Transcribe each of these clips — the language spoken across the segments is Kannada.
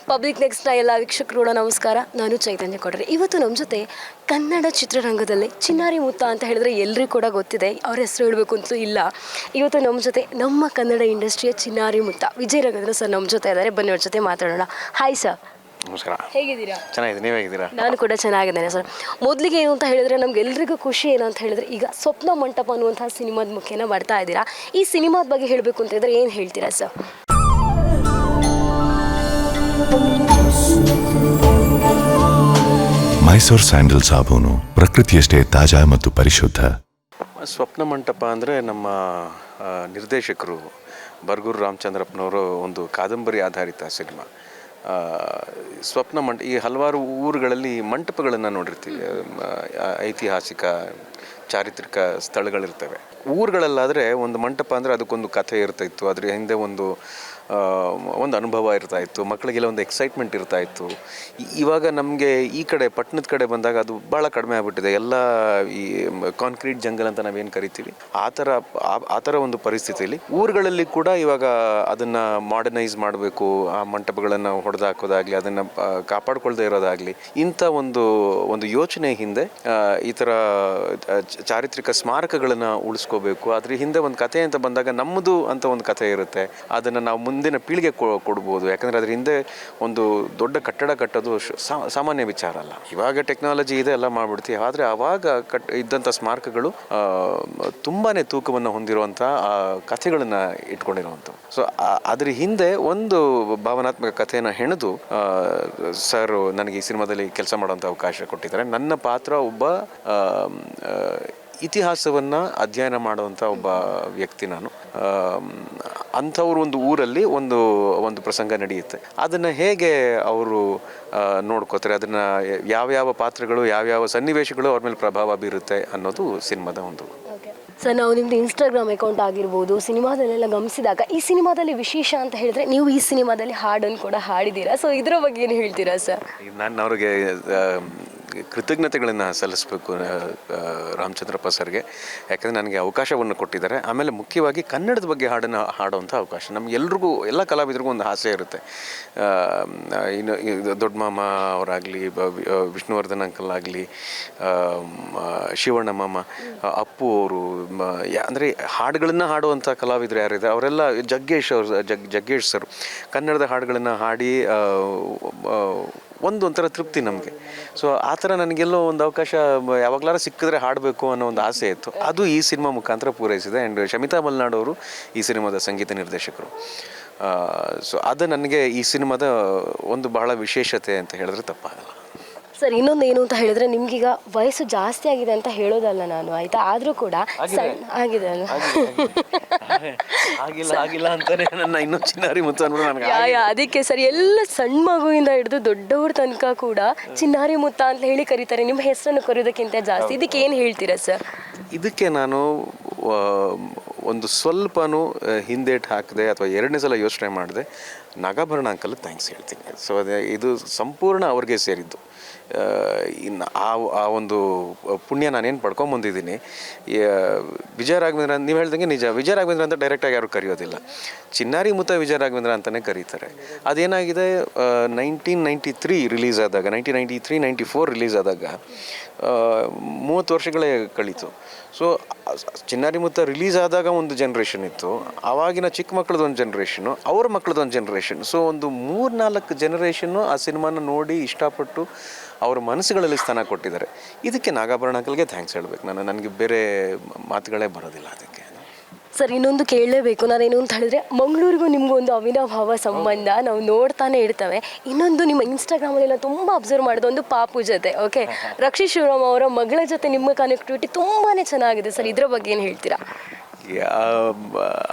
ಪಬ್ಲಿಕ್ ನೆಕ್ಸ್ಟ್ನ ಎಲ್ಲ ವೀಕ್ಷಕರು ಕೂಡ ನಮಸ್ಕಾರ. ನಾನು ಚೈತನ್ಯ ಕೊಡ್ರೆ. ಇವತ್ತು ನಮ್ಮ ಜೊತೆ ಕನ್ನಡ ಚಿತ್ರರಂಗದಲ್ಲಿ ಚಿನ್ನಾರಿ ಮುತ್ತ ಅಂತ ಹೇಳಿದ್ರೆ ಎಲ್ಲರಿಗೂ ಕೂಡ ಗೊತ್ತಿದೆ, ಅವ್ರ ಹೆಸರು ಹೇಳಬೇಕು ಅಂತಲೂ ಇಲ್ಲ. ಇವತ್ತು ನಮ್ಮ ಜೊತೆ ನಮ್ಮ ಕನ್ನಡ ಇಂಡಸ್ಟ್ರಿಯ ಚಿನ್ನಾರಿ ಮುತ್ತ ವಿಜಯ್ ರಾಘವೇಂದ್ರ ಸರ್ ನಮ್ಮ ಜೊತೆ ಇದ್ದಾರೆ. ಬನ್ನಿ ಅವ್ರ ಜೊತೆ ಮಾತಾಡೋಣ. Hi sir. ನಮಸ್ಕಾರ. ಹೇಗಿದ್ದೀರಾ? ಚೆನ್ನಾಗಿದೆ, ನೀವು ಹೇಗಿದ್ದೀರಾ? ನಾನು ಕೂಡ ಚೆನ್ನಾಗಿದ್ದೇನೆ ಸರ್. ಮೊದಲಿಗೆ ಏನು ಅಂತ ಹೇಳಿದ್ರೆ ನಮ್ಗೆಲ್ರಿಗೂ ಖುಷಿ ಏನು ಅಂತ ಹೇಳಿದ್ರೆ ಈಗ ಸ್ವಪ್ನ ಮಂಟಪ ಅನ್ನುವಂತಹ ಸಿನಿಮಾದ ಮುಖೇನ ಬರ್ತಾ ಇದ್ದೀರಾ. ಈ ಸಿನಿಮಾದ ಬಗ್ಗೆ ಹೇಳಬೇಕು ಅಂತ ಇದ್ರೆ ಏನು ಹೇಳ್ತೀರಾ ಸರ್? ಮೈಸೂರು ಸ್ಯಾಂಡಲ್ ಸಾಬೂನು ಪ್ರಕೃತಿಯಷ್ಟೇ ತಾಜಾ ಮತ್ತು ಪರಿಶುದ್ಧ. ಸ್ವಪ್ನ ಮಂಟಪ ಅಂದರೆ ನಮ್ಮ ನಿರ್ದೇಶಕರು ಬರ್ಗೂರು ರಾಮಚಂದ್ರಪ್ಪನವರು ಒಂದು ಕಾದಂಬರಿ ಆಧಾರಿತ ಸಿನಿಮಾ. ಸ್ವಪ್ನ ಈ ಹಲವಾರು ಊರುಗಳಲ್ಲಿ ಮಂಟಪಗಳನ್ನು ನೋಡಿರ್ತೀವಿ, ಐತಿಹಾಸಿಕ ಚಾರಿತ್ರಿಕ ಸ್ಥಳಗಳಿರ್ತವೆ. ಊರುಗಳಲ್ಲಾದರೆ ಒಂದು ಮಂಟಪ ಅಂದರೆ ಅದಕ್ಕೊಂದು ಕಥೆ ಇರ್ತಾಯಿತ್ತು, ಅದ್ರ ಹಿಂದೆ ಒಂದು ಅನುಭವ ಇರ್ತಾಯಿತ್ತು, ಮಕ್ಕಳಿಗೆಲ್ಲ ಒಂದು ಎಕ್ಸೈಟ್ಮೆಂಟ್ ಇರ್ತಾಯಿತ್ತು. ಇವಾಗ ನಮಗೆ ಈ ಕಡೆ ಪಟ್ಟಣದ ಕಡೆ ಬಂದಾಗ ಅದು ಭಾಳ ಕಡಿಮೆ ಆಗ್ಬಿಟ್ಟಿದೆ. ಎಲ್ಲ ಈ ಕಾಂಕ್ರೀಟ್ ಜಂಗಲ್ ಅಂತ ನಾವೇನು ಕರಿತೀವಿ ಆ ಥರ ಒಂದು ಪರಿಸ್ಥಿತಿಯಲ್ಲಿ ಊರುಗಳಲ್ಲಿ ಕೂಡ ಇವಾಗ ಅದನ್ನು ಮಾಡರ್ನೈಸ್ ಮಾಡಬೇಕು, ಆ ಮಂಟಪಗಳನ್ನು ಹೊಡೆದಾಕೋದಾಗಲಿ, ಅದನ್ನು ಕಾಪಾಡ್ಕೊಳ್ದೇ ಇರೋದಾಗಲಿ, ಇಂಥ ಒಂದು ಯೋಚನೆ ಹಿಂದೆ ಈ ಥರ ಚಾರಿತ್ರಿಕ ಸ್ಮಾರಕಗಳನ್ನು ಉಳಿಸ್ಕೋಬೇಕು. ಅದ್ರ ಹಿಂದೆ ಒಂದು ಕಥೆ ಅಂತ ಬಂದಾಗ ನಮ್ಮದು ಅಂತ ಒಂದು ಕಥೆ ಇರುತ್ತೆ, ಅದನ್ನು ನಾವು ಮುಂದಿನ ಪೀಳಿಗೆ ಕೊಡ್ಬೋದು. ಯಾಕಂದರೆ ಅದ್ರ ಹಿಂದೆ ಒಂದು ದೊಡ್ಡ ಕಟ್ಟಡ ಕಟ್ಟೋದು ಸಾಮಾನ್ಯ ವಿಚಾರ ಅಲ್ಲ. ಇವಾಗ ಟೆಕ್ನಾಲಜಿ ಇದೆ, ಎಲ್ಲ ಮಾಡಿಬಿಡ್ತೀವಿ. ಆದರೆ ಆವಾಗ ಇದ್ದಂಥ ಸ್ಮಾರಕಗಳು ತುಂಬಾ ತೂಕವನ್ನು ಹೊಂದಿರುವಂಥ ಕಥೆಗಳನ್ನು ಇಟ್ಕೊಂಡಿರುವಂಥವು. ಸೊ ಅದ್ರ ಹಿಂದೆ ಒಂದು ಭಾವನಾತ್ಮಕ ಕಥೆಯನ್ನು ಹೆಣೆದು ಸರ್ ನನಗೆ ಈ ಸಿನಿಮಾದಲ್ಲಿ ಕೆಲಸ ಮಾಡುವಂಥ ಅವಕಾಶ ಕೊಟ್ಟಿದ್ದಾರೆ. ನನ್ನ ಪಾತ್ರ ಒಬ್ಬ ಇತಿಹಾಸವನ್ನು ಅಧ್ಯಯನ ಮಾಡುವಂಥ ಒಬ್ಬ ವ್ಯಕ್ತಿ. ನಾನು ಅಂಥವ್ರು ಒಂದು ಊರಲ್ಲಿ ಒಂದು ಪ್ರಸಂಗ ನಡೆಯುತ್ತೆ. ಅದನ್ನು ಹೇಗೆ ಅವರು ನೋಡ್ಕೋತಾರೆ, ಅದನ್ನು ಯಾವ್ಯಾವ ಪಾತ್ರಗಳು ಯಾವ್ಯಾವ ಸನ್ನಿವೇಶಗಳು ಅವ್ರ ಮೇಲೆ ಪ್ರಭಾವ ಬೀರುತ್ತೆ ಅನ್ನೋದು ಸಿನಿಮಾದ ಒಂದು. ಸರ್, ನಾವು ನಿಮ್ಮದು ಇನ್ಸ್ಟಾಗ್ರಾಮ್ ಅಕೌಂಟ್ ಆಗಿರ್ಬೋದು, ಸಿನಿಮಾದಲ್ಲೆಲ್ಲ ಗಮನಿಸಿದಾಗ ಈ ಸಿನಿಮಾದಲ್ಲಿ ವಿಶೇಷ ಅಂತ ಹೇಳಿದ್ರೆ ನೀವು ಈ ಸಿನಿಮಾದಲ್ಲಿ ಹಾಡನ್ನು ಕೂಡ ಹಾಡಿದ್ದೀರಾ. ಸೊ ಇದರ ಬಗ್ಗೆ ಏನು ಹೇಳ್ತೀರಾ ಸರ್? ನಾನು ಅವ್ರಿಗೆ ಕೃತಜ್ಞತೆಗಳನ್ನು ಸಲ್ಲಿಸಬೇಕು ರಾಮಚಂದ್ರಪ್ಪ ಸರ್ಗೆ. ಯಾಕಂದರೆ ನನಗೆ ಅವಕಾಶವನ್ನು ಕೊಟ್ಟಿದ್ದಾರೆ. ಆಮೇಲೆ ಮುಖ್ಯವಾಗಿ ಕನ್ನಡದ ಬಗ್ಗೆ ಹಾಡನ್ನು ಹಾಡುವಂಥ ಅವಕಾಶ ನಮಗೆಲ್ರಿಗೂ, ಎಲ್ಲ ಕಲಾವಿದರಿಗೂ ಒಂದು ಆಸೆ ಇರುತ್ತೆ. ಇನ್ನು ದೊಡ್ಡ ಮಾಮ ಅವರಾಗಲಿ, ವಿಷ್ಣುವರ್ಧನ್ ಅಂಕಲ್ ಆಗಲಿ, ಶಿವಣ್ಣ ಮಾಮ, ಅಪ್ಪು ಅವರು, ಅಂದರೆ ಹಾಡುಗಳನ್ನು ಹಾಡುವಂಥ ಕಲಾವಿದರು ಯಾರಿದೆ ಅವರೆಲ್ಲ, ಜಗ್ಗೇಶ್ ಸರ್ ಕನ್ನಡದ ಹಾಡುಗಳನ್ನು ಹಾಡಿ ಒಂಥರ ತೃಪ್ತಿ ನಮಗೆ. ಸೊ ಆ ಥರ ನನಗೆಲ್ಲೋ ಒಂದು ಅವಕಾಶ ಯಾವಾಗಲಾರ ಸಿಕ್ಕಿದ್ರೆ ಹಾಡಬೇಕು ಅನ್ನೋ ಒಂದು ಆಸೆ ಇತ್ತು. ಅದು ಈ ಸಿನಿಮಾ ಮುಖಾಂತರ ಪೂರೈಸಿದೆ. ಆ್ಯಂಡ್ ಶಮಿತಾ ಮಲ್ನಾಡು ಅವರು ಈ ಸಿನಿಮಾದ ಸಂಗೀತ ನಿರ್ದೇಶಕರು. ಸೊ ಅದು ನನಗೆ ಈ ಸಿನಿಮಾದ ಒಂದು ಬಹಳ ವಿಶೇಷತೆ ಅಂತ ಹೇಳಿದ್ರೆ ತಪ್ಪಾಗಲ್ಲ. ಸರ್, ಇನ್ನೊಂದು ಏನು ಅಂತ ಹೇಳಿದ್ರೆ ನಿಮ್ಗೀಗ ವಯಸ್ಸು ಜಾಸ್ತಿ ಆಗಿದೆ ಅಂತ ಹೇಳೋದಲ್ಲ ನಾನು, ಆಯ್ತಾ? ಆದರೂ ಕೂಡ ಆಗಿದೆ ಅಲ್ಲ, ಆಗಿಲ್ಲ ಅಂತಾನೆ ನನ್ನ ಇನ್ನೂ ಚಿನ್ನಾರಿ ಮುತ್ತ ನನಗೆ. ಅದಕ್ಕೆ ಸರ್, ಎಲ್ಲ ಸಣ್ಣ ಮಗುವಿಂದ ಹಿಡಿದು ದೊಡ್ಡವ್ರ ತನಕ ಕೂಡ ಚಿನ್ನಾರಿ ಮುತ್ತ ಅಂತ ಹೇಳಿ ಕರೀತಾರೆ. ನಿಮ್ಮ ಹೆಸರನ್ನು ಕರೆಯೋದಕ್ಕಿಂತ ಜಾಸ್ತಿ ಇದಕ್ಕೆ ಏನು ಹೇಳ್ತೀರಾ ಸರ್? ಇದಕ್ಕೆ ನಾನು ಒಂದು ಸ್ವಲ್ಪನೂ ಹಿಂದೇಟು ಹಾಕಿದೆ ಅಥವಾ ಎರಡನೇ ಸಲ ಯೋಚನೆ ಮಾಡಿದೆ. ನಾಗಾಭರಣ ಅಂಕಲ್ ಥ್ಯಾಂಕ್ಸ್ ಹೇಳ್ತೀನಿ. ಸೊ ಇದು ಸಂಪೂರ್ಣ ಅವ್ರಿಗೆ ಸೇರಿದ್ದು. ಇನ್ನು ಆ ಒಂದು ಪುಣ್ಯ ನಾನೇನು ಪಡ್ಕೊಂಬಂದಿದ್ದೀನಿ. ವಿಜಯ ರಾಘವೇಂದ್ರ ನೀವು ಹೇಳ್ದಂಗೆ ನಿಜ, ವಿಜಯ ರಾಘವೇಂದ್ರ ಅಂತ ಡೈರೆಕ್ಟಾಗಿ ಯಾರು ಕರೆಯೋದಿಲ್ಲ. ಚಿನ್ನಾರಿ ಮುತ್ತ ವಿಜಯ ರಾಘವೇಂದ್ರ ಅಂತಲೇ ಕರೀತಾರೆ. ಅದೇನಾಗಿದೆ, 1993 ರಿಲೀಸ್ ಆದಾಗ, 1993-94 ರಿಲೀಸ್ ಆದಾಗ 30 ವರ್ಷಗಳೇ ಕಳೀತು. ಸೊ ಚಿನ್ನಾರಿ ಮುತ್ತ ರಿಲೀಸ್ ಆದಾಗ ಒಂದು ಜನ್ರೇಷನ್ ಇತ್ತು, ಆವಾಗಿನ ಚಿಕ್ಕ ಮಕ್ಕಳದೊಂದು ಜನ್ರೇಷನು, ಅವ್ರ ಮಕ್ಕಳದೊಂದು ಜನ್ರೇಷನ್. ಸೊ ಒಂದು 3-4 ಜನ್ರೇಷನ್ನು ಆ ಸಿನಿಮಾನ ನೋಡಿ ಇಷ್ಟಪಟ್ಟು ಅವ್ರ ಮನಸ್ಸುಗಳಲ್ಲಿ ಸ್ಥಾನ ಕೊಟ್ಟಿದ್ದಾರೆ. ಇದಕ್ಕೆ ನಾಗಾಭರಣ ಅಂಕಲ್ಗೆ ಥ್ಯಾಂಕ್ಸ್ ಹೇಳಬೇಕು. ನನಗೆ ಬೇರೆ ಮಾತುಗಳೇ ಬರೋದಿಲ್ಲ ಅದಕ್ಕೆ. ಸರ್, ಇನ್ನೊಂದು ಕೇಳಲೇಬೇಕು. ನಾನೇನು ಅಂತ ಹೇಳಿದ್ರೆ ಮಂಗಳೂರಿಗೂ ನಿಮಗೂ ಒಂದು ಅವಿನಾಭಾವ ಸಂಬಂಧ ನಾವು ನೋಡ್ತಾನೆ ಇರ್ತೇವೆ. ಇನ್ನೊಂದು ನಿಮ್ಮ ಇನ್ಸ್ಟಾಗ್ರಾಮಲ್ಲೆಲ್ಲ ತುಂಬ ಅಬ್ಸರ್ವ್ ಮಾಡೋದು ಒಂದು ಪಾಪು ಜೊತೆ, ಓಕೆ, ರಕ್ಷಿತ್ ಶಿವರಾಮ್ ಅವರ ಮಗಳ ಜೊತೆ ನಿಮ್ಮ ಕನೆಕ್ಟಿವಿಟಿ ತುಂಬಾ ಚೆನ್ನಾಗಿದೆ ಸರ್. ಇದ್ರ ಬಗ್ಗೆ ಏನು ಹೇಳ್ತೀರಾ?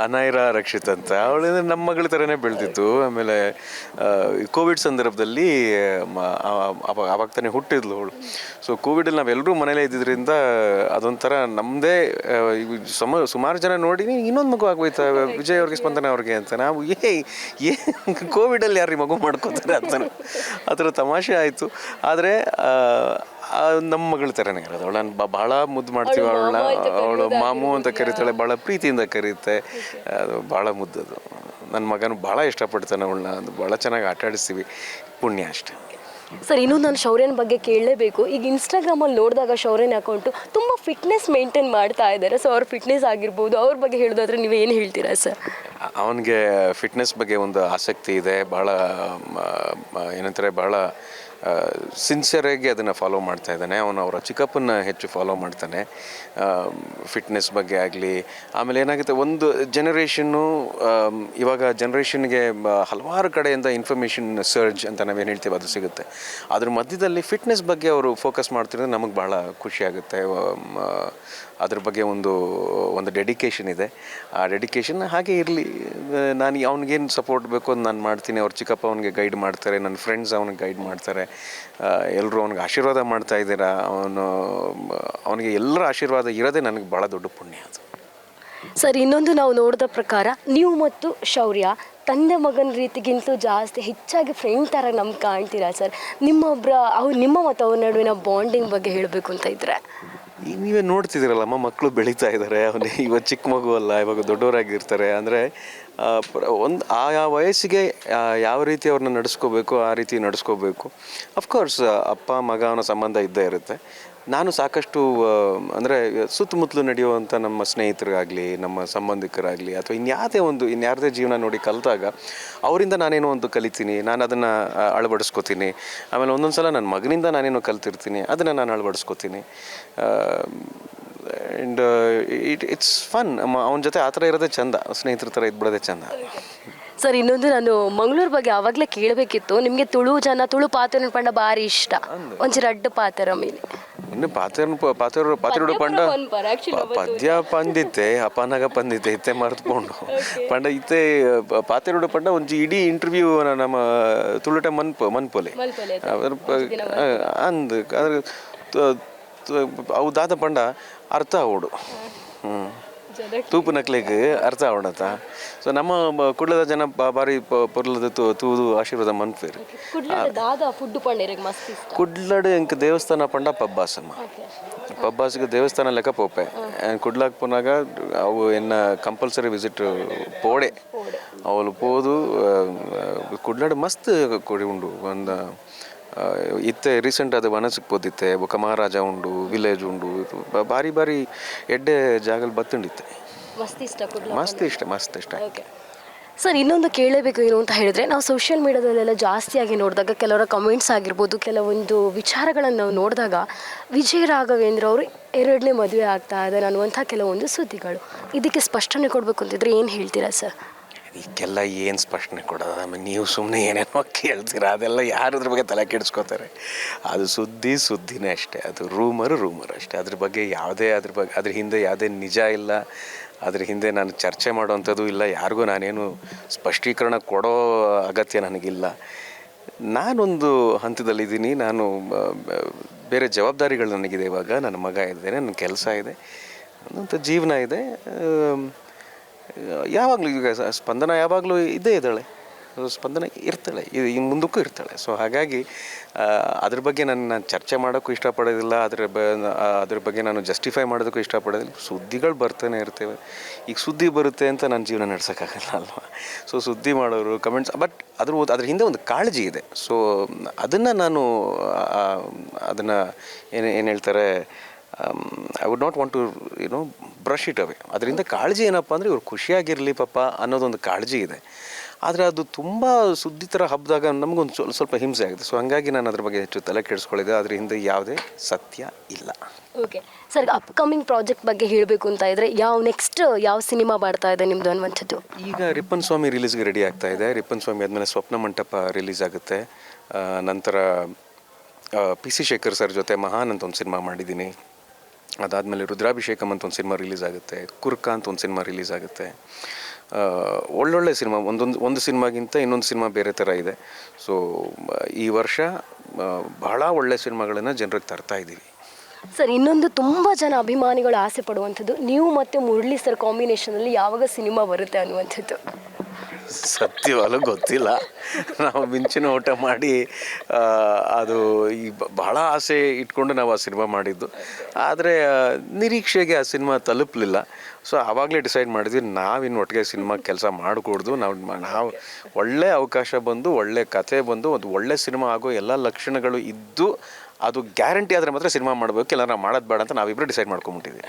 ಅನಾಯಿರ ರಕ್ಷಿತ್ ಅಂತ, ಅವಳಿಂದ ನಮ್ಮ ಮಗಳ ಥರನೇ ಬೆಳೆದಿತ್ತು. ಆಮೇಲೆ ಕೋವಿಡ್ ಸಂದರ್ಭದಲ್ಲಿ ಅವಾಗ ತಾನೇ ಹುಟ್ಟಿದ್ಲು ಅವಳು. ಸೊ ಕೋವಿಡಲ್ಲಿ ನಾವೆಲ್ಲರೂ ಮನೇಲೇ ಇದ್ದಿದ್ದರಿಂದ ಅದೊಂಥರ ನಮ್ಮದೇ ಸುಮಾರು ಜನ ನೋಡಿ ಇನ್ನೊಂದು ಮಗು ಆಗೋಯ್ತಾ ವಿಜಯ್ ಅವ್ರಿಗೆ, ಸ್ಪಂದನ ಅವ್ರಿಗೆ ಅಂತ. ನಾವು ಕೋವಿಡಲ್ಲಿ ಯಾರು ಮಗು ಮಾಡ್ಕೋತಾರೆ ಅಂತ ಆ ಥರ ತಮಾಷೆ ಆಯಿತು. ಆದರೆ ನಮ್ಮ ಮಗಳ ಥರನೇ ಇರೋದು. ಅವಳನ್ನು ಭಾಳ ಮುದ್ದು ಮಾಡ್ತೀವಿ. ಅವಳು ಮಾಮು ಅಂತ ಕರೀತಾಳೆ, ಭಾಳ ಪ್ರೀತಿಯಿಂದ ಕರೀತೆ. ಅದು ಭಾಳ ಮುದ್ದದು. ನನ್ನ ಮಗನೂ ಭಾಳ ಇಷ್ಟಪಡ್ತಾನೆ ಅವಳನ್ನ, ಅದು ಭಾಳ ಚೆನ್ನಾಗಿ ಆಟ ಆಡಿಸ್ತೀವಿ, ಪುಣ್ಯ ಅಷ್ಟೆ. ಸರ್ ಇನ್ನೊಂದು ನಾನು ಶೌರ್ಯನ ಬಗ್ಗೆ ಕೇಳಲೇಬೇಕು. ಈಗ ಇನ್ಸ್ಟಾಗ್ರಾಮಲ್ಲಿ ನೋಡಿದಾಗ ಶೌರ್ಯನ ಅಕೌಂಟು ತುಂಬ ಫಿಟ್ನೆಸ್ ಮೇಂಟೈನ್ ಮಾಡ್ತಾ ಇದ್ದಾರೆ. ಸೊ ಅವ್ರ ಫಿಟ್ನೆಸ್ ಆಗಿರ್ಬೋದು, ಅವ್ರ ಬಗ್ಗೆ ಹೇಳೋದಾದ್ರೆ ನೀವು ಏನು ಹೇಳ್ತೀರಾ ಸರ್? ಅವನಿಗೆ ಫಿಟ್ನೆಸ್ ಬಗ್ಗೆ ಒಂದು ಆಸಕ್ತಿ ಇದೆ, ಭಾಳ ಏನಂತಾರೆ ಭಾಳ ಸಿನ್ಸಿಯರಾಗಿ ಅದನ್ನು ಫಾಲೋ ಮಾಡ್ತಾ ಇದ್ದಾನೆ. ಅವನು ಅವರ ಚಿಕ್ಕಪ್ಪನ ಹೆಚ್ಚು ಫಾಲೋ ಮಾಡ್ತಾನೆ ಫಿಟ್ನೆಸ್ ಬಗ್ಗೆ ಆಗಲಿ. ಆಮೇಲೆ ಏನಾಗುತ್ತೆ, ಒಂದು ಜನ್ರೇಷನ್ನು ಇವಾಗ ಜನ್ರೇಷನ್ಗೆ ಹಲವಾರು ಕಡೆಯಿಂದ ಇನ್ಫಾರ್ಮೇಷನ್ ಸರ್ಜ್ ಅಂತ ನಾವೇನು ಹೇಳ್ತೀವಿ ಅದು ಸಿಗುತ್ತೆ. ಅದ್ರ ಮಧ್ಯದಲ್ಲಿ ಫಿಟ್ನೆಸ್ ಬಗ್ಗೆ ಅವರು ಫೋಕಸ್ ಮಾಡ್ತಿರೋದು ನಮಗೆ ಭಾಳ ಖುಷಿಯಾಗುತ್ತೆ. ಅದ್ರ ಬಗ್ಗೆ ಒಂದು ಡೆಡಿಕೇಶನ್ ಇದೆ. ಆ ಡೆಡಿಕೇಶನ್ ಹಾಗೆ ಇರಲಿ. ನಾನು ಅವ್ನಿಗೇನು ಸಪೋರ್ಟ್ ಬೇಕು ಅದು ನಾನು ಮಾಡ್ತೀನಿ. ಅವ್ರ ಚಿಕ್ಕಪ್ಪ ಅವನಿಗೆ ಗೈಡ್ ಮಾಡ್ತಾರೆ, ನನ್ನ ಫ್ರೆಂಡ್ಸ್ ಅವನಿಗೆ ಗೈಡ್ ಮಾಡ್ತಾರೆ, ಎಲ್ಲರೂ ಅವ್ನಿಗೆ ಆಶೀರ್ವಾದ ಮಾಡ್ತಾ ಇದ್ದೀರಾ. ಅವನಿಗೆ ಎಲ್ಲರ ಆಶೀರ್ವಾದ ಇರೋದೇ ನನಗೆ ಭಾಳ ದೊಡ್ಡ ಪುಣ್ಯ ಅದು. ಸರ್ ಇನ್ನೊಂದು ನಾವು ನೋಡಿದ ಪ್ರಕಾರ ನೀವು ಮತ್ತು ಶೌರ್ಯ ತಂದೆ ಮಗನ ರೀತಿಗಿಂತಲೂ ಜಾಸ್ತಿ ಹೆಚ್ಚಾಗಿ ಫ್ರೆಂಡ್ ಥರ ನಮ್ಗೆ ಕಾಣ್ತೀರಾ ಸರ್. ನಿಮ್ಮ ಮತ್ತು ಅವ್ರ ನಡುವಿನ ಬಾಂಡಿಂಗ್ ಬಗ್ಗೆ ಹೇಳಬೇಕು ಅಂತ ಇದ್ದರೆ? ಈಗ ನೀವೇ ನೋಡ್ತಿದ್ದೀರಲ್ಲಮ್ಮ, ಮಕ್ಕಳು ಬೆಳೀತಾ ಇದ್ದಾರೆ. ಅವನು ಇವಾಗ ಚಿಕ್ಕ ಮಗು ಅಲ್ಲ, ಇವಾಗ ದೊಡ್ಡವರಾಗಿರ್ತಾರೆ. ಅಂದರೆ ಆ ವಯಸ್ಸಿಗೆ ಯಾವ ರೀತಿ ಅವ್ರನ್ನ ನಡೆಸ್ಕೋಬೇಕು ಆ ರೀತಿ ನಡೆಸ್ಕೋಬೇಕು. ಅಫ್ಕೋರ್ಸ್ ಅಪ್ಪ ಮಗ ಅನ್ನೋ ಸಂಬಂಧ ಇದ್ದೇ ಇರುತ್ತೆ. ನಾನು ಸಾಕಷ್ಟು ಅಂದರೆ ಸುತ್ತಮುತ್ತಲು ನಡೆಯುವಂಥ ನಮ್ಮ ಸ್ನೇಹಿತರಾಗಲಿ, ನಮ್ಮ ಸಂಬಂಧಿಕರಾಗಲಿ, ಅಥವಾ ಇನ್ಯಾರದೇ ಜೀವನ ನೋಡಿ ಕಲಿತಾಗ ಅವರಿಂದ ನಾನೇನೋ ಒಂದು ಕಲಿತೀನಿ, ನಾನು ಅದನ್ನು ಅಳವಡಿಸ್ಕೋತೀನಿ. ಆಮೇಲೆ ಒಂದೊಂದು ಸಲ ನನ್ನ ಮಗನಿಂದ ನಾನೇನೋ ಕಲ್ತಿರ್ತೀನಿ, ಅದನ್ನು ನಾನು ಅಳವಡಿಸ್ಕೋತೀನಿ. And it's fun. ಅವನ ಜೊತೆ ಆ ಥರ ಇರೋದೇ ಚೆಂದ, ಸ್ನೇಹಿತರ ಥರ ಇದ್ಬಿಡೋದೇ ಚೆಂದ. ಸರ್ ಇನ್ನೊಂದು ನಾನು ಮಂಗಳೂರು ಬಗ್ಗೆ ಆವಾಗಲೇ ಕೇಳಬೇಕಿತ್ತು. ನಿಮಗೆ ತುಳು ಪಾತ್ರ ಪಂಡ ಭಾರಿ ಇಷ್ಟ, ಒಂಚೂರು ಅಡ್ಡ ಪಾತ್ರ ಮೇಲೆ ಇನ್ನು ಪಾತ್ರೆಡು ಪಂಡ ಪದ್ಯ ಪಂದಿತ್ತೆ ಅಪನಾಗ ಪಂದಿತ್ತೆ ಇತ್ತೆ ಮರೆತುಕೊಂಡು ಪಂಡ ಇತ್ತೆ ಪಾತ್ರೆಡು ಪಂಡ ಒಂಜಿ ಇಡೀ ಇಂಟರ್ವ್ಯೂ ನಮ್ಮ ತುಳುಟ ಮನ್ಪೊಲೆ ಅಂದ್ ಅವು ದಾದ ಪಂಡ ಅರ್ಥ ಅವಡು ತೂಪು ನಕ್ಲಿಗೆ ಅರ್ಥ ಅವಡತ್ತ. ಸೊ ನಮ್ಮ ಕುಡ್ಲದ ಜನ ಬಾರಿ ಪೊರ್ಲದ ತೂದು ಆಶೀರ್ವಾದ ಮನ್ಪೇರು. ಕುಡ್ಲಡ್ ಎಂಕ್ ದೇವಸ್ಥಾನ ಪಂಡ ಪಬ್ಬಾಸಮ್ಮ. ಪಬ್ಬಾಸಿಗೆ ದೇವಸ್ಥಾನ ಲೆಕ್ಕ ಪೋಪೆ ಕುಡ್ಲಾಕ್ ಪೋನಾಗ ಅವು ಎನ್ನ ಕಂಪಲ್ಸರಿ ವಿಸಿಟ್ ಪೋಡೆ ಅವಳು ಪೋದು ಕುಡ್ಲಾಡ್ ಮಸ್ತ್ ಕೊಡಿ ಉಂಡು. ಒಂದು ಇತ್ತೆ ರೀಸೆಂಟ್ ಅದು ವನಸಕ್ಕೆ ಪೋದಿತ್ತೆ, ಬೊಕ್ಕ ಮಹಾರಾಜ ಉಂಡು, ವಿಲೇಜ್ ಉಂಡು, ಬಾರಿ ಬಾರಿ ಎಡ್ಡೆ ಜಾಗಲ್ಲಿ ಬತ್ತುಂಡಿತ್ತೆ. ಮಸ್ತ್ ಇಷ್ಟ. ಸರ್ ಇನ್ನೊಂದು ಕೇಳಬೇಕು ಏನು ಅಂತ ಹೇಳಿದ್ರೆ, ನಾವು ಸೋಷಿಯಲ್ ಮೀಡಿಯಾದಲ್ಲೆಲ್ಲ ಜಾಸ್ತಿಯಾಗಿ ನೋಡಿದಾಗ ಕೆಲವರ ಕಮೆಂಟ್ಸ್ ಆಗಿರ್ಬೋದು, ಕೆಲವೊಂದು ವಿಚಾರಗಳನ್ನು ನಾವು ನೋಡಿದಾಗ ವಿಜಯ್ ರಾಘವೇಂದ್ರ ಅವರು 2ನೇ ಮದುವೆ ಆಗ್ತಾ ಇದ್ದಾರೆ ಅನ್ನುವಂಥ ಕೆಲವೊಂದು ಸುದ್ದಿಗಳು. ಇದಕ್ಕೆ ಸ್ಪಷ್ಟನೆ ಕೊಡಬೇಕು ಅಂತಿದ್ರೆ ಏನು ಹೇಳ್ತೀರಾ ಸರ್? ಇದಕ್ಕೆಲ್ಲ ಏನು ಸ್ಪಷ್ಟನೆ ಕೊಡೋದು? ಆಮೇಲೆ ನೀವು ಸುಮ್ಮನೆ ಏನೇನೋ ಕೇಳ್ತೀರಾ, ಅದೆಲ್ಲ ಯಾರದ್ರ ಬಗ್ಗೆ ತಲೆ ಕೆಡಿಸ್ಕೋತಾರೆ? ಅದು ಸುದ್ದಿನೇ ಅಷ್ಟೇ, ಅದು ರೂಮರ್ ಅಷ್ಟೇ. ಅದ್ರ ಬಗ್ಗೆ ಅದ್ರ ಹಿಂದೆ ಯಾವುದೇ ನಿಜ ಇಲ್ಲ, ಅದ್ರ ಹಿಂದೆ ನಾನು ಚರ್ಚೆ ಮಾಡೋವಂಥದ್ದು ಇಲ್ಲ, ಯಾರಿಗೂ ನಾನೇನು ಸ್ಪಷ್ಟೀಕರಣ ಕೊಡೋ ಅಗತ್ಯ ನನಗಿಲ್ಲ. ನಾನೊಂದು ಹಂತದಲ್ಲಿದ್ದೀನಿ, ನಾನು ಬೇರೆ ಜವಾಬ್ದಾರಿಗಳು ನನಗಿದೆ. ಇವಾಗ ನನ್ನ ಮಗ ಇದ್ದೇನೆ, ನನ್ನ ಕೆಲಸ ಇದೆ, ಅನ್ನೋಂಥ ಜೀವನ ಇದೆ. ಯಾವಾಗಲೂ ಈಗ ಸ್ಪಂದನ ಯಾವಾಗಲೂ ಇದ್ದೇ ಇದ್ದಾಳೆ, ಸ್ಪಂದನ ಇರ್ತಾಳೆ, ಇನ್ನು ಮುಂದಕ್ಕೂ ಇರ್ತಾಳೆ. ಸೊ ಹಾಗಾಗಿ ಅದ್ರ ಬಗ್ಗೆ ನಾನು ಚರ್ಚೆ ಮಾಡೋಕ್ಕೂ ಇಷ್ಟಪಡೋದಿಲ್ಲ, ಅದ್ರ ಬಗ್ಗೆ ನಾನು ಜಸ್ಟಿಫೈ ಮಾಡೋದಕ್ಕೂ ಇಷ್ಟಪಡೋದಿಲ್ಲ. ಸುದ್ದಿಗಳು ಬರ್ತಾನೆ ಇರ್ತೇವೆ. ಈಗ ಸುದ್ದಿ ಬರುತ್ತೆ ಅಂತ ನನ್ನ ಜೀವನ ನಡೆಸೋಕ್ಕಾಗಲ್ಲ ಅಲ್ವಾ? ಸೊ ಸುದ್ದಿ ಮಾಡೋರು ಕಮೆಂಟ್ಸ್, ಬಟ್ ಅದ್ರ ಹಿಂದೆ ಒಂದು ಕಾಳಜಿ ಇದೆ. ಸೊ ಅದನ್ನು ನಾನು ಅದನ್ನು ಏನು ಹೇಳ್ತಾರೆ, I would not want to brush it away. ಅದರಿಂದ ಕಾಳಜಿ ಏನಪ್ಪ ಅಂದರೆ ಇವ್ರು ಖುಷಿಯಾಗಿರಲಿ ಪಾಪ ಅನ್ನೋದೊಂದು ಕಾಳಜಿ ಇದೆ. ಆದರೆ ಅದು ತುಂಬ ಸುದ್ದಿ ಥರ ಹಬ್ಬಿದಾಗ ನಮಗೊಂದು ಸ್ವಲ್ಪ ಹಿಂಸೆ ಆಗಿದೆ. ಸೊ ಹಾಗಾಗಿ ನಾನು ಅದ್ರ ಬಗ್ಗೆ ಹೆಚ್ಚು ತಲೆ ಕೆಡಿಸ್ಕೊಳ್ಳಿದೆ. ಅದ್ರ ಹಿಂದೆ ಯಾವುದೇ ಸತ್ಯ ಇಲ್ಲ. ಓಕೆ ಸರ್, ಅಪ್ಕಮಿಂಗ್ ಪ್ರಾಜೆಕ್ಟ್ ಬಗ್ಗೆ ಹೇಳಬೇಕು ಅಂತ ಇದ್ದರೆ ನೆಕ್ಸ್ಟ್ ಯಾವ ಸಿನಿಮಾ ಮಾಡ್ತಾ ಇದೆ ನಿಮ್ಮದು ಅನ್ನುವಂಥದ್ದು? ಈಗ ರಿಪ್ಪನ್ ಸ್ವಾಮಿ ರಿಲೀಸ್ಗೆ ರೆಡಿ ಆಗ್ತಾ ಇದೆ. ರಿಪ್ಪನ್ ಸ್ವಾಮಿ ಆದಮೇಲೆ ಸ್ವಪ್ನ ಮಂಟಪ ರಿಲೀಸ್ ಆಗುತ್ತೆ. ನಂತರ PC ಶೇಖರ್ ಸರ್ ಜೊತೆ ಮಹಾನ್ ಅಂತ ಒಂದು ಸಿನಿಮಾ ಮಾಡಿದ್ದೀನಿ. ಅದಾದಮೇಲೆ ರುದ್ರಾಭಿಷೇಕಂ ಅಂತ ಒಂದು ಸಿನಿಮಾ ರಿಲೀಸ್ ಆಗುತ್ತೆ. ಕುರ್ಕ ಅಂತ ಒಂದು ಸಿನಿಮಾ ರಿಲೀಸ್ ಆಗುತ್ತೆ. ಒಳ್ಳೊಳ್ಳೆ ಸಿನಿಮಾ, ಒಂದು ಸಿನಿಮಾಗಿಂತ ಇನ್ನೊಂದು ಸಿನಿಮಾ ಬೇರೆ ಥರ ಇದೆ. ಸೊ ಈ ವರ್ಷ ಬಹಳ ಒಳ್ಳೆ ಸಿನಿಮಾಗಳನ್ನು ಜನರಿಗೆ ತರ್ತಾ ಇದ್ದೀವಿ. ಸರ್ ಇನ್ನೊಂದು ತುಂಬ ಜನ ಅಭಿಮಾನಿಗಳು ಆಸೆ ಪಡುವಂಥದ್ದು, ನೀವು ಮತ್ತು ಮುರಳಿ ಸರ್ ಕಾಂಬಿನೇಷನಲ್ಲಿ ಯಾವಾಗ ಸಿನಿಮಾ ಬರುತ್ತೆ ಅನ್ನುವಂಥದ್ದು? ಸತ್ಯವಾಗಲೂ ಗೊತ್ತಿಲ್ಲ. ನಾವು ಮಿಂಚಿನ ಊಟ ಮಾಡಿ ಅದು ಈ ಬಹಳ ಆಸೆ ಇಟ್ಕೊಂಡು ನಾವು ಆ ಸಿನಿಮಾ ಮಾಡಿದ್ದು. ಆದರೆ ನಿರೀಕ್ಷೆಗೆ ಆ ಸಿನಿಮಾ ತಲುಪಲಿಲ್ಲ. ಸೊ ಆವಾಗಲೇ ಡಿಸೈಡ್ ಮಾಡಿದ್ವಿ ನಾವಿನ್ನು ಒಟ್ಟಿಗೆ ಸಿನಿಮಾ ಕೆಲಸ ಮಾಡಕೂಡ್ದು. ನಾವು ಒಳ್ಳೆ ಅವಕಾಶ ಬಂದು, ಒಳ್ಳೆ ಕಥೆ ಬಂದು, ಒಂದು ಒಳ್ಳೆ ಸಿನಿಮಾ ಆಗೋ ಎಲ್ಲ ಲಕ್ಷಣಗಳು ಇದ್ದು ಅದು ಗ್ಯಾರಂಟಿ ಆದರೆ ಮಾತ್ರ ಸಿನಿಮಾ ಮಾಡಬೇಕು, ಇಲ್ಲ ನಾವು ಮಾಡೋದು ಬೇಡ ಅಂತ ನಾವಿಬ್ಬರು ಡಿಸೈಡ್ ಮಾಡ್ಕೊಂಬಿಟ್ಟಿದ್ವಿ.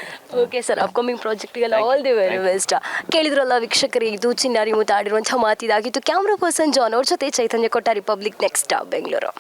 ಓಕೆ ಸರ್, ಅಪ್ಕಮಿಂಗ್ ಪ್ರಾಜೆಕ್ಟಿಗೆಲ್ಲ ಆಲ್ ದಿ ವೆರಿ ಬೆಸ್ಟ್. ಕೇಳಿದ್ರಲ್ಲ ವೀಕ್ಷಕರೇ, ಇದು ಚಿನ್ನಾರಿ ಮುತ್ತ ಆಡಿರುವಂಥ ಮಾತಿದಾಗಿತ್ತು. ಕ್ಯಾಮ್ರಾ ಪರ್ಸನ್ ಜಾನ್ ಅವ್ರ ಜೊತೆ ಚೈತನ್ಯ ಕೊಟ್ಟ, ರಿಪಬ್ಲಿಕ್ ನೆಕ್ಸ್ಟ್ ಬೆಂಗಳೂರು.